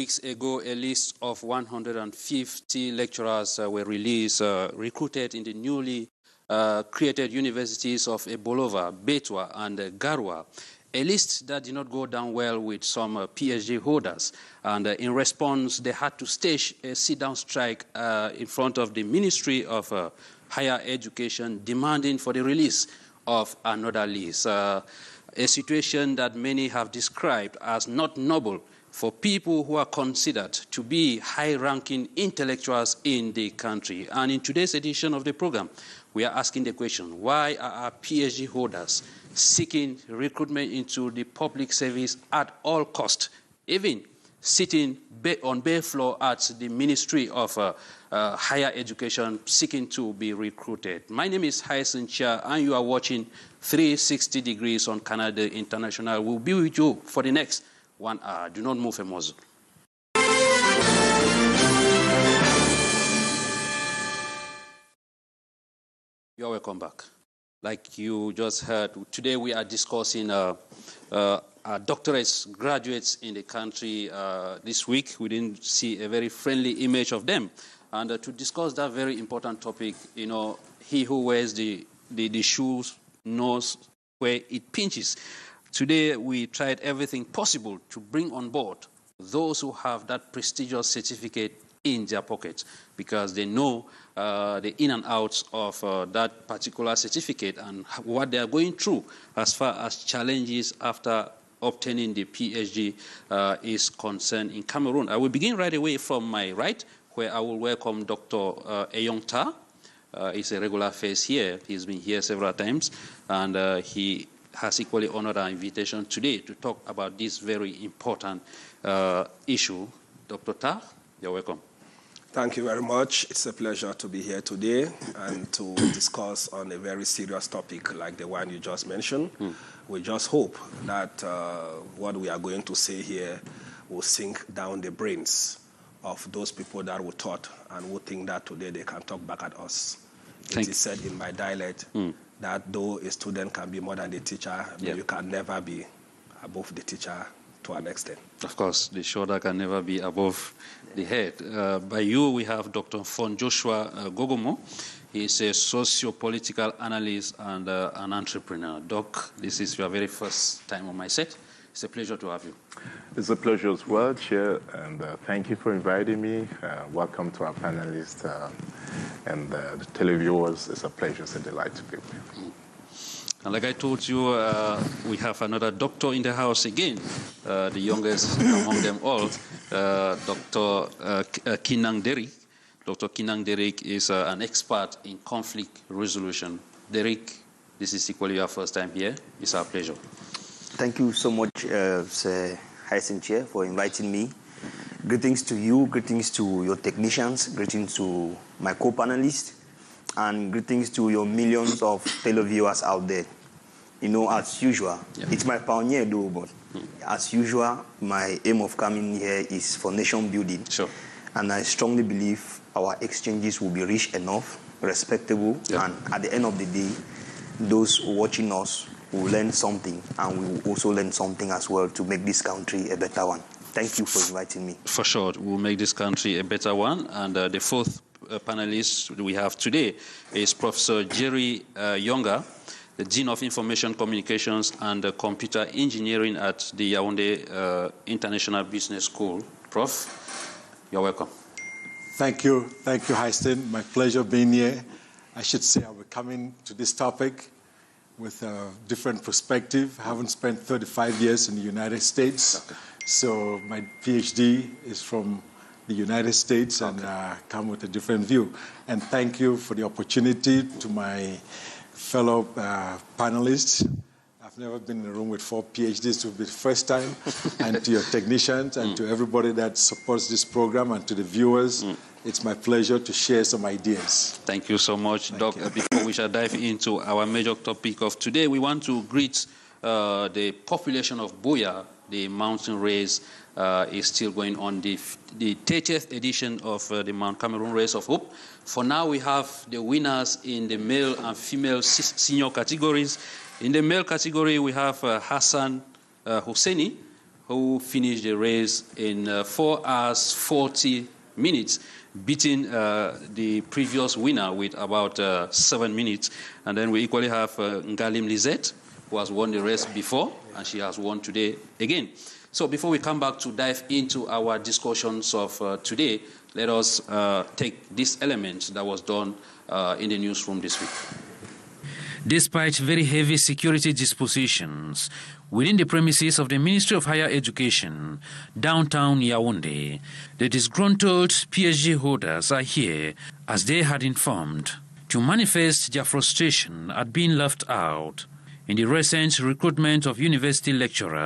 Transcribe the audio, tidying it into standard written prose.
weeks ago, a list of 150 lecturers were released, recruited in the newly created universities of Ebolova, Betwa, and Garwa. A list that did not go down well with some PhD holders. And in response, they had to stage a sit-down strike in front of the Ministry of Higher Education, demanding for the release of another list. A situation that many have described as not noble for people who are considered to be high-ranking intellectuals in the country. And in today's edition of the program, we are asking the question, why are our PhD holders seeking recruitment into the public service at all costs, even sitting on bare floor at the Ministry of Higher Education seeking to be recruited? My name is Hyncenth Chia, and you are watching 360 Degrees on Canal International. We'll be with you for the next 1 hour. Do not move a muscle. You're welcome back. Like you just heard, today we are discussing doctorates, graduates in the country. This week we didn't see a very friendly image of them. And to discuss that very important topic, you know, he who wears the shoes knows where it pinches. Today we tried everything possible to bring on board those who have that prestigious certificate in their pockets, because they know the in and outs of that particular certificate and what they are going through as far as challenges after obtaining the PhD is concerned in Cameroon. I will begin right away from my right, where I will welcome Dr. Hyncenth. He's a regular face here. He's been here several times, and he has equally honored our invitation today to talk about this very important issue. Dr. Ta, you're welcome. Thank you very much. It's a pleasure to be here today and to discuss on a very serious topic like the one you just mentioned. We just hope that what we are going to say here will sink down the brains of those people that were taught and who think that today they can talk back at us. It is said in my dialect that though a student can be more than the teacher, but you can never be above the teacher to an extent. Of course, the shoulder can never be above the head. By you, we have Dr. Fon Joshua Gogomo. He's a socio-political analyst and an entrepreneur. Doc, this is your very first time on my set. It's a pleasure to have you. It's a pleasure as well, Chia, and thank you for inviting me. Welcome to our panelists and the televiewers. It's a pleasure, it's a delight to be with you. And like I told you, we have another doctor in the house again, the youngest among them all, Dr. Kinang Derrick. Dr. Kinang Derrick is an expert in conflict resolution. Derrick, this is equally your first time here. It's our pleasure. Thank you so much, Sir Hyncenth Chia, for inviting me. Greetings to you, greetings to your technicians, greetings to my co-panelists, and greetings to your millions of televiewers out there. You know, as usual, it's my pioneer though, but as usual, my aim of coming here is for nation building. Sure. And I strongly believe our exchanges will be rich enough, respectable, and at the end of the day, those watching us will learn something, and we will also learn something as well to make this country a better one. Thank you for inviting me. For sure, we'll make this country a better one. And the fourth panelist we have today is Professor Jerry Younger, the Dean of Information Communications and Computer Engineering at the Yaoundé International Business School. Prof, you're welcome. Thank you, Hyncenth. My pleasure being here. I should say I will come in to this topic with a different perspective. I haven't spent 35 years in the United States, so my PhD is from the United States and come with a different view. And thank you for the opportunity to my fellow panelists. I've never been in a room with 4 PhDs. This will be the first time. And to your technicians and to everybody that supports this program and to the viewers, it's my pleasure to share some ideas. Thank you so much, Doc. Before we shall dive into our major topic of today, we want to greet the population of Buea. The mountain race is still going on, the 30th edition of the Mount Cameroon Race of Hope. For now, we have the winners in the male and female senior categories. In the male category, we have Hassan Husseini, who finished the race in 4 hours 40 minutes, beating the previous winner with about 7 minutes. And then we equally have Ngalim Lizette, who has won the race before, and she has won today again. So before we come back to dive into our discussions of today, let us take this element that was done in the newsroom this week. Despite very heavy security dispositions within the premises of the Ministry of Higher Education, downtown Yaoundé, the disgruntled PhD holders are here, as they had informed, to manifest their frustration at being left out in the recent recruitment of university lecturers